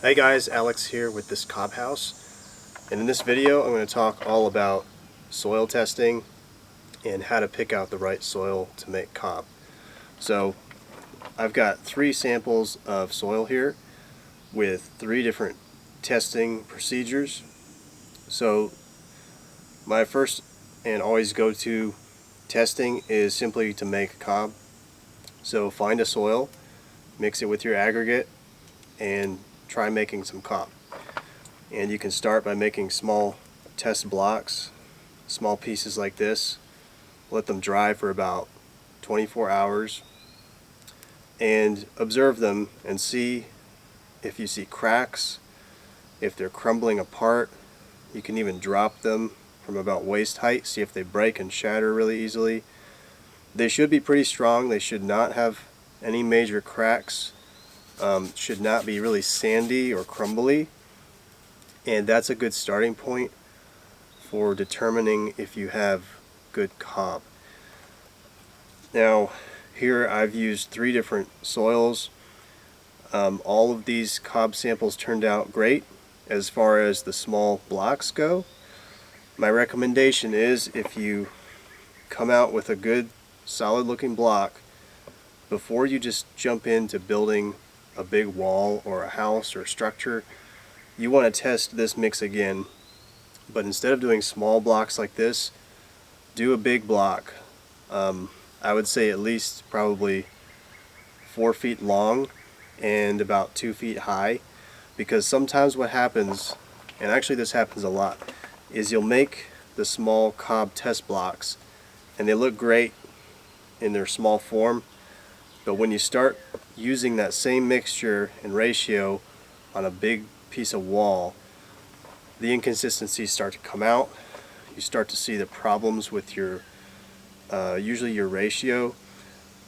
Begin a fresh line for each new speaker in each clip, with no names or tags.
Hey guys, Alex here with this cob house, and in this video I'm going to talk all about soil testing and how to pick out the right soil to make cob. So I've got 3 samples of soil here with 3 different testing procedures. So my first and always go-to testing is simply to make cob. So find a soil, mix it with your aggregate, and try making some cob. And you can start by making small test blocks, small pieces like this. Let them dry for about 24 hours and observe them and see if you see cracks, if they're crumbling apart. You can even drop them from about waist height, see if they break and shatter really easily. They should be pretty strong. They should not have any major cracks. Should not be really sandy or crumbly, and that's a good starting point for determining if you have good cob. Now here I've used 3 different soils. All of these cob samples turned out great as far as the small blocks go. My recommendation is, if you come out with a good solid looking block, before you just jump into building a big wall or a house or a structure, you want to test this mix again. But instead of doing small blocks like this, do a big block. I would say at least probably 4 feet long and about 2 feet high, because sometimes what happens, and actually this happens a lot, is you'll make the small cob test blocks and they look great in their small form, but when you start using that same mixture and ratio on a big piece of wall, the inconsistencies start to come out. You start to see the problems with your usually your ratio.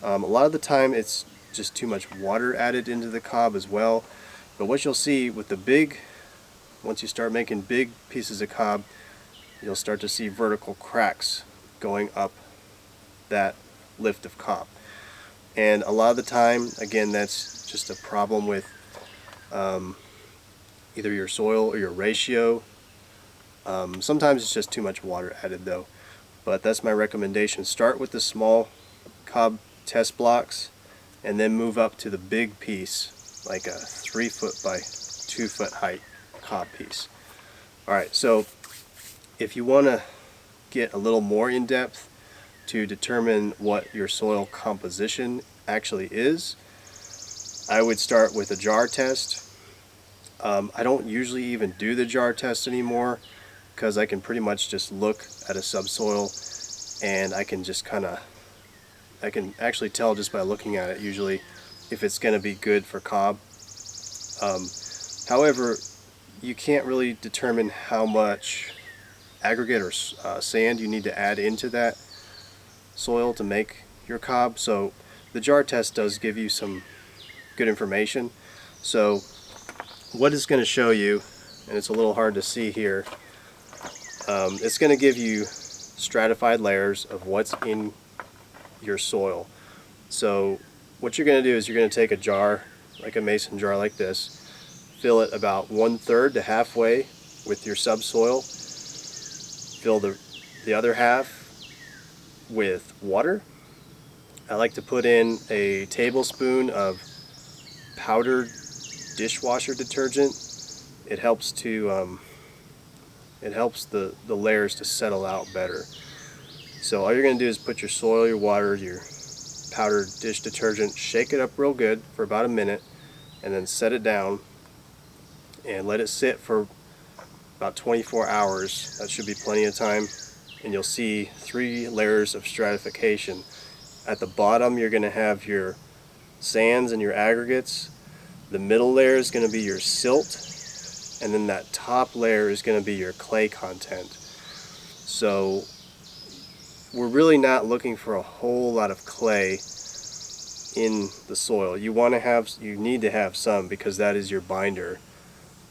A lot of the time it's just too much water added into the cob as well. But what you'll see with once you start making big pieces of cob, you'll start to see vertical cracks going up that lift of cob. And a lot of the time, again, that's just a problem with either your soil or your ratio. Sometimes it's just too much water added though. But that's my recommendation. Start with the small cob test blocks and then move up to the big piece, like a 3 foot by 2 foot height cob piece. Alright, so if you want to get a little more in depth to determine what your soil composition actually is, I would start with a jar test. I don't usually even do the jar test anymore, because I can pretty much just look at a subsoil and I can actually tell just by looking at it usually if it's going to be good for cob. However, you can't really determine how much aggregate or sand you need to add into that soil to make your cob. So the jar test does give you some good information. So what it's going to show you, and it's a little hard to see here, it's going to give you stratified layers of what's in your soil. So what you're going to do is you're going to take a jar, like a mason jar like this, fill it about 1/3 to halfway with your subsoil, fill the other half with water. I like to put in a tablespoon of powdered dishwasher detergent. It helps to the layers to settle out better. So all you're going to do is put your soil, your water, your powdered dish detergent, shake it up real good for about a minute, and then set it down and let it sit for about 24 hours. That should be plenty of time, and you'll see 3 layers of stratification. At the bottom you're going to have your sands and your aggregates. The middle layer is going to be your silt, and then that top layer is going to be your clay content. So we're really not looking for a whole lot of clay in the soil. You need to have some, because that is your binder,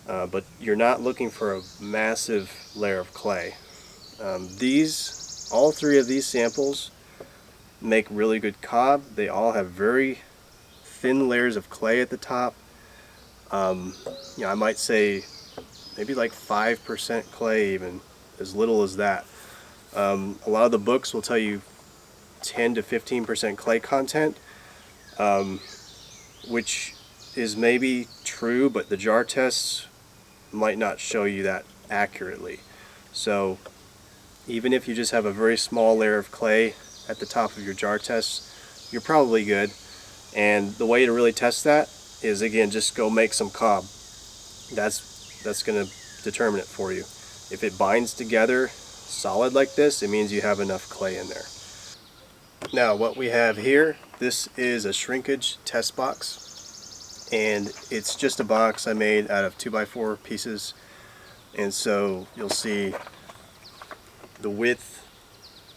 but you're not looking for a massive layer of clay. All 3 of these samples make really good cob. They all have very thin layers of clay at the top. I might say maybe like 5% clay, even as little as that. A lot of the books will tell you 10 to 15% clay content, which is maybe true, but the jar tests might not show you that accurately. So even if you just have a very small layer of clay at the top of your jar tests, you're probably good. And the way to really test that is, again, just go make some cob. That's going to determine it for you. If it binds together solid like this, it means you have enough clay in there. Now what we have here, this is a shrinkage test box, and it's just a box I made out of 2x4 pieces. And so you'll see the width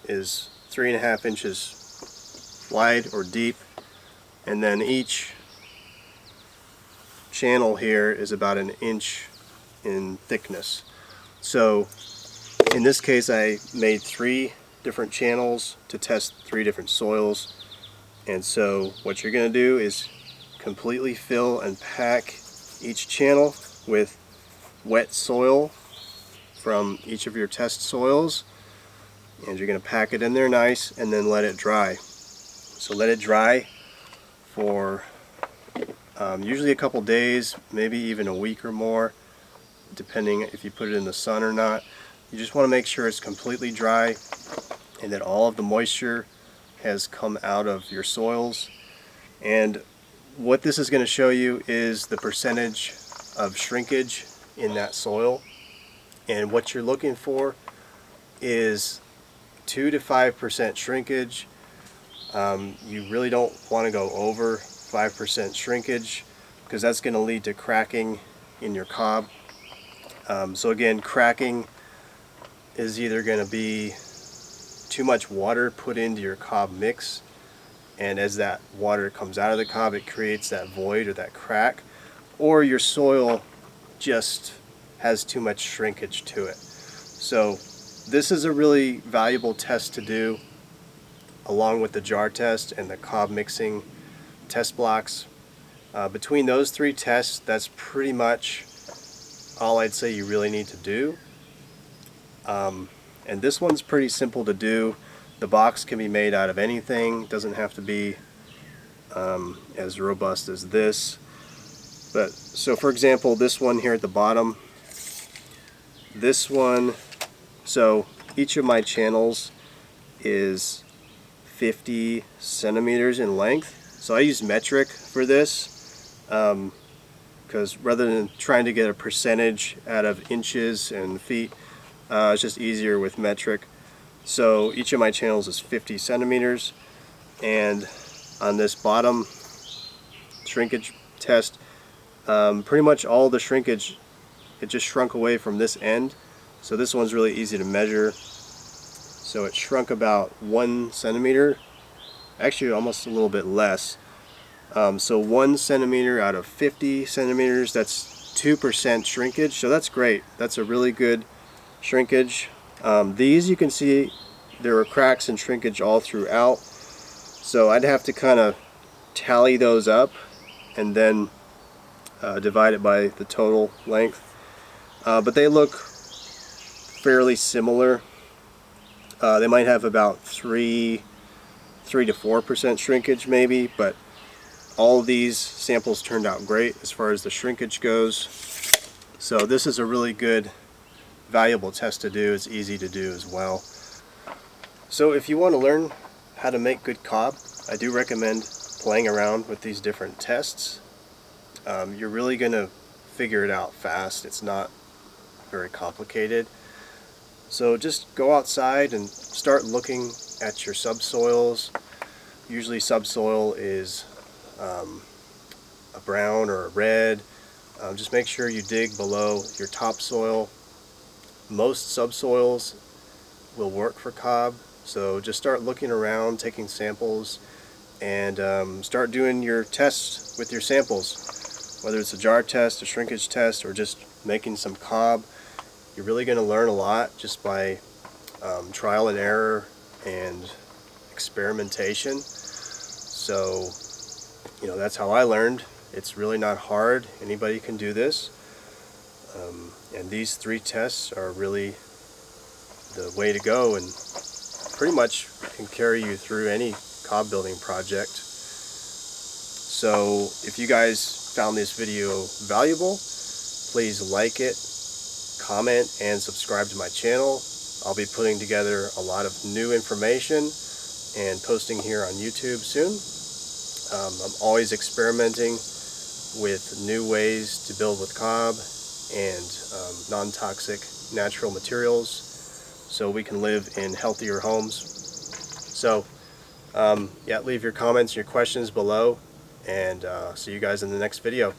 is 3.5 inches wide or deep, and then each channel here is about 1 inch in thickness. So in this case I made 3 different channels to test 3 different soils. And so what you're going to do is completely fill and pack each channel with wet soil from each of your test soils, and you're going to pack it in there nice and then let it dry. So let it dry for usually a couple days, maybe even a week or more, depending if you put it in the sun or not. You just want to make sure it's completely dry and that all of the moisture has come out of your soils. And what this is going to show you is the percentage of shrinkage in that soil. And what you're looking for is 2 to 5% shrinkage. You really don't want to go over 5% shrinkage, because that's going to lead to cracking in your cob. So again, cracking is either going to be too much water put into your cob mix, and as that water comes out of the cob it creates that void or that crack, or your soil just has too much shrinkage to it. So this is a really valuable test to do along with the jar test and the cob mixing test blocks. Between those 3 tests, that's pretty much all I'd say you really need to do. And this one's pretty simple to do. The box can be made out of anything. It doesn't have to be as robust as this. But so for example, this one here at the bottom, this one, so each of my channels is 50 centimeters in length. So I use metric for this because rather than trying to get a percentage out of inches and feet, it's just easier with metric. So each of my channels is 50 centimeters, and on this bottom shrinkage test, pretty much all the shrinkage, it just shrunk away from this end. So this one's really easy to measure. So it shrunk about 1 centimeter, actually almost a little bit less. So 1 centimeter out of 50 centimeters, that's 2% shrinkage. So that's great. That's a really good shrinkage. These, you can see there were cracks and shrinkage all throughout. So I'd have to kind of tally those up and then divide it by the total length. But they look fairly similar. They might have about 3 to 4% shrinkage maybe, but all of these samples turned out great as far as the shrinkage goes. So this is a really good, valuable test to do. It's easy to do as well. So if you want to learn how to make good cob, I do recommend playing around with these different tests. You're really going to figure it out fast. It's not very complicated. So just go outside and start looking at your subsoils. Usually subsoil is a brown or a red. Just make sure you dig below your topsoil. Most subsoils will work for cob, so just start looking around, taking samples, and start doing your tests with your samples. Whether it's a jar test, a shrinkage test, or just making some cob, you're really going to learn a lot just by trial and error and experimentation. So, that's how I learned, It's really not hard. Anybody can do this. And these 3 tests are really the way to go, and pretty much can carry you through any cob building project. So if you guys found this video valuable, please like it, comment, and subscribe to my channel. I'll be putting together a lot of new information and posting here on YouTube soon. I'm always experimenting with new ways to build with cob and non-toxic natural materials so we can live in healthier homes. So yeah, leave your comments and your questions below, and see you guys in the next video.